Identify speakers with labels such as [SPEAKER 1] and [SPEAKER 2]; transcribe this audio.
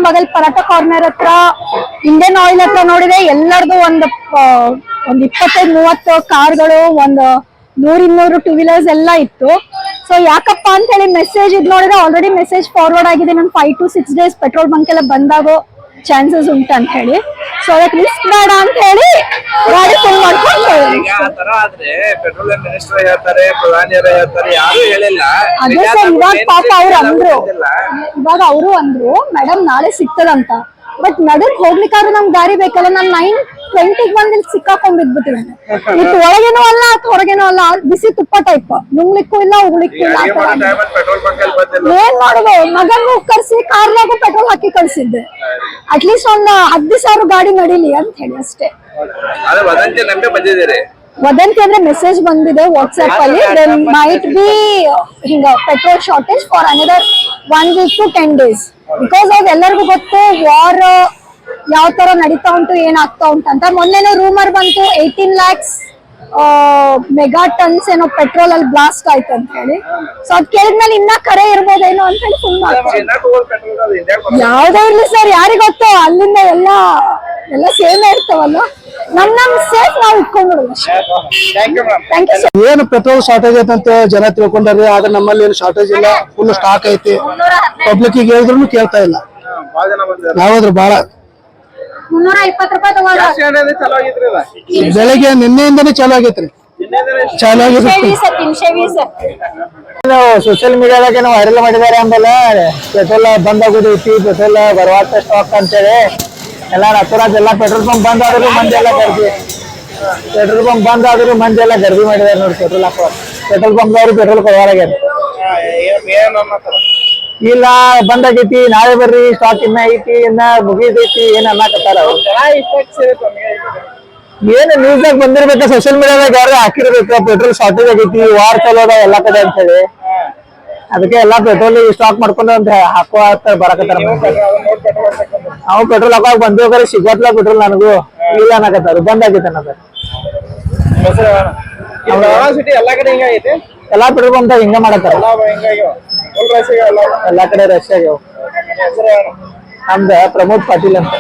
[SPEAKER 1] ಬಗಲ್ paratha corner ಹತ್ರ Indian oil ಹತ್ರ ನೋಡಿದ್ರೆ ಎಲ್ಲರದು ಒಂದ್ 25-30 ಕಾರ್ಗಳು, ಒಂದು 100-200 ಟೂ ವೀಲರ್ಸ್ ಎಲ್ಲ ಇತ್ತು. ಸೊ ಯಾಕಪ್ಪ ಅಂತ ಹೇಳಿ ಮೆಸೇಜ್ ಇದ್ ನೋಡಿದ್ರೆ ಆಲ್ರೆಡಿ ಮೆಸೇಜ್ ಫಾರ್ವರ್ಡ್ ಆಗಿದೆ, ನಾನು 5 to 6 days ಪೆಟ್ರೋಲ್ ಬಂಕ್ ಎಲ್ಲ ಬಂದಾಗೋ ಚಾನ್ಸಸ್ ಉಂಟು ಅಂತ ಹೇಳಿ. ಸೊ ಅದಕ್ಕೆ ರಿಸ್ಕ್ ಬೇಡ ಅಂತ ಹೇಳಿ ಗಾಡಿ ಫುಲ್ ಮಾಡ್ಕೊಂಡು
[SPEAKER 2] ಪೆಟ್ರೋಲಿಯಂ ಮಿನಿಸ್ಟರ್ ಹೇಳ್ತಾರೆ, ಪ್ರಧಾನಿಯರು ಹೇಳ್ತಾರೆ, ಯಾರು ಹೇಳಿಲ್ಲ.
[SPEAKER 1] ಅದೇ ಸರ್, ಇವಾಗ ಪಾಪ ಅವ್ರು ಅಂದ್ರು, ಇವಾಗ ಅವರು ಅಂದ್ರು ಮೇಡಮ್ ನಾಳೆ ಸಿಗ್ತದಂತ. ಬಟ್ ನಡಕ್ ಹೋಗ್ಲಿಕ್ಕಾದ್ರೂ ನಮ್ಗೆ ದಾರಿ ಬೇಕಲ್ಲ. ನಾನು 9:20 ಬಂದು ಇಲ್ಲಿ ಸಿಕ್ಕಾಕೊಂಡ್ ಬಿದ್ಬಿಟ್ಟಿದ್ದೇನೆ. ಇತ್ತು ಒಳಗೇನೋ ಅಲ್ಲ ಅಥವಾ ಹೊರಗೇನೋ ಅಲ್ಲ, ಬಿಸಿ ತುಪ್ಪ ಟೈಪ್, ನುಂಗ್ಲಿಕ್ಕೂ ಇಲ್ಲ ಉಗ್ಲಿಕ್ಕೂ ಇಲ್ಲ. ಏನ್ ಮಾಡುದು, ಮಗನ್ಗೂ ಕರ್ಸಿ ಕಾರ್ನಾಗೂ ಪೆಟ್ರೋಲ್ ಹಾಕಿ ಕಳ್ಸಿದ್ದೆ. ಅಟ್ಲೀಸ್ಟ್ ಒಂದು 10,000 ಗಾಡಿ ನಡೀಲಿ ಅಂತ ಹೇಳಿ ಅಷ್ಟೇ. ವದಂತಿ ಅಂದ್ರೆ ಮೆಸೇಜ್ ಬಂದಿದೆ ವಾಟ್ಸ್ಆಪ್ ಅಲ್ಲಿ, ದೇರ್ ಮೈಟ್ ಬಿ ಹಿಂಗ petrol shortage for another 1 week to 10 days. Because ಅದು ಎಲ್ಲರಿಗೂ ಗೊತ್ತು ವಾರ್ ಯಾವ ತರ ನಡೀತಾ ಉಂಟು, ಏನಾಗ್ತಾ ಉಂಟಂತ. ಮೊನ್ನೆನೋ ರೂಮರ್ ಬಂತು 18 lakhs ಮೆಗಾ ಟನ್ಸ್ ಏನೋ ಪೆಟ್ರೋಲ್ ಅಲ್ಲಿ ಬ್ಲಾಸ್ಟ್ ಆಯ್ತು ಅಂತ ಹೇಳಿ. ಸೊ ಅದ್ ಕೇಳಿದ್ಮೇಲೆ ಇನ್ನ ಕರೆ ಇರ್ಬೋದೇನೋ ಅಂತ ಹೇಳಿ ಫುಲ್ ಯಾವ್ದೇ ಇರ್ಲಿ ಸರ್, ಯಾರಿಗ್ ಗೊತ್ತು, ಅಲ್ಲಿಂದ ಎಲ್ಲ ಸೇಮ್ ಇರ್ತಾವಲ್ಲ. ನಮ್ ಸೇಫ್ ನಾವು ಇಟ್ಕೊಂಡ್ಬಿಡೋದು.
[SPEAKER 3] ಏನು ಪೆಟ್ರೋಲ್ ಶಾರ್ಟೇಜ್ ಐತಂತ ಜನ ತಿಳ್ಕೊಂಡ್ರಿ, ಆದ್ರೆ ನಮ್ಮಲ್ಲಿ ಏನು ಶಾರ್ಟೇಜ್ ಇಲ್ಲ, ಫುಲ್ ಸ್ಟಾಕ್ ಐತಿ. ಪಬ್ಲಿಕ್ ಹೇಳಿದ್ರು ಕೇಳ್ತಾ ಇಲ್ಲ. ನಾವಾದ್ರೆ ಬಾಳ
[SPEAKER 1] 320 ರೂಪಾಯಿ
[SPEAKER 3] ಬೆಳಗ್ಗೆ ನಿನ್ನೆಯಿಂದನೇ ಚಾಲು ಆಗೈತ್ರಿ. ಸೋಷಿಯಲ್ ಮೀಡಿಯಾದಾಗ ನಾವು ವೈರಲ್ ಮಾಡಿದ್ದಾರೆ ಆಮೇಲೆ ಪೆಟ್ರೋಲ್ ಬಂದ್ ಆಗೋದೈತಿ, ಪೆಟ್ರೋಲ್ ಬರುವಾತ ಸ್ಟಾಕ್ ಅಂತೇಳಿ ಎಲ್ಲ ರಾತ್ರಾತ್ ಎಲ್ಲ ಪೆಟ್ರೋಲ್ ಪಂಪ್ ಬಂದ್ ಆದ್ರೂ ಮಂದಿ ಎಲ್ಲ ಗರ್ದಿ, ಪೆಟ್ರೋಲ್ ಪಂಪ್ ಬಂದ್ ಆದ್ರೂ ಮಂದಿ ಎಲ್ಲ ಗರ್ದಿ ಮಾಡಿದಾರೆ ನೋಡಿ. ಪೆಟ್ರೋಲ್ ಹಾಕೋ ಪೆಟ್ರೋಲ್ ಪಂಪ್ ಅವ್ರು ಪೆಟ್ರೋಲ್ ಕೊಡೋರಾಗ್ಯಾರ. ಇಲ್ಲ ಬಂದ್ ಆಗೈತಿ, ನಾಳೆ ಬರ್ರಿ ಸ್ಟಾಕ್ ಇನ್ನ ಐತಿ, ಇನ್ನ ಮುಗಿದೈತಿ ಏನ್ ಅನ್ನಕತ್ತಾರ. ಏನ್ ನ್ಯೂಸ್ದಾಗ ಬಂದಿರ್ಬೇಕ, ಸೋಷಿಯಲ್ ಮೀಡಿಯಾದಾಗ ಯಾರು ಹಾಕಿರ್ಬೇಕ ಪೆಟ್ರೋಲ್ ಶಾರ್ಟೇಜ್ ಆಗೈತಿ, ವಾರ್ ಚಲೋ ಅದ ಎಲ್ಲಾ ಕಡೆ ಅಂತ ಹೇಳಿ. ಅದಕ್ಕೆ ಎಲ್ಲಾ ಪೆಟ್ರೋಲ್ ಸ್ಟಾಕ್ ಮಾಡ್ಕೊಂಡು ಅಂತ ಹಾಕೋ ಬರಕತ್ತಾರ. ನಾವು ಪೆಟ್ರೋಲ್ ಹಾಕುವಾಗ ಬಂದೇವ್ರಿ, ಸಿಗತ್ಲ ಪೆಟ್ರೋಲ್ ನನಗೂ ಇಲ್ಲ ಅನ್ನಕತ್ತಾರ, ಬಂದ್ ಆಗೈತೆ ಅನ್ನೋದು. ಎಲ್ಲಾ ಪೆಟ್ರೋಲ್ ಪಂಪ್ ಹಿಂಗ ಮಾಡತ್ತಾರ, ಎಲ್ಲಾ ಕಡೆ ರಶ್ ಆಗ್ಯಾವ. ನಮ್ದ ಪ್ರಮೋದ್ ಪಾಟೀಲ್ ಅಂತ.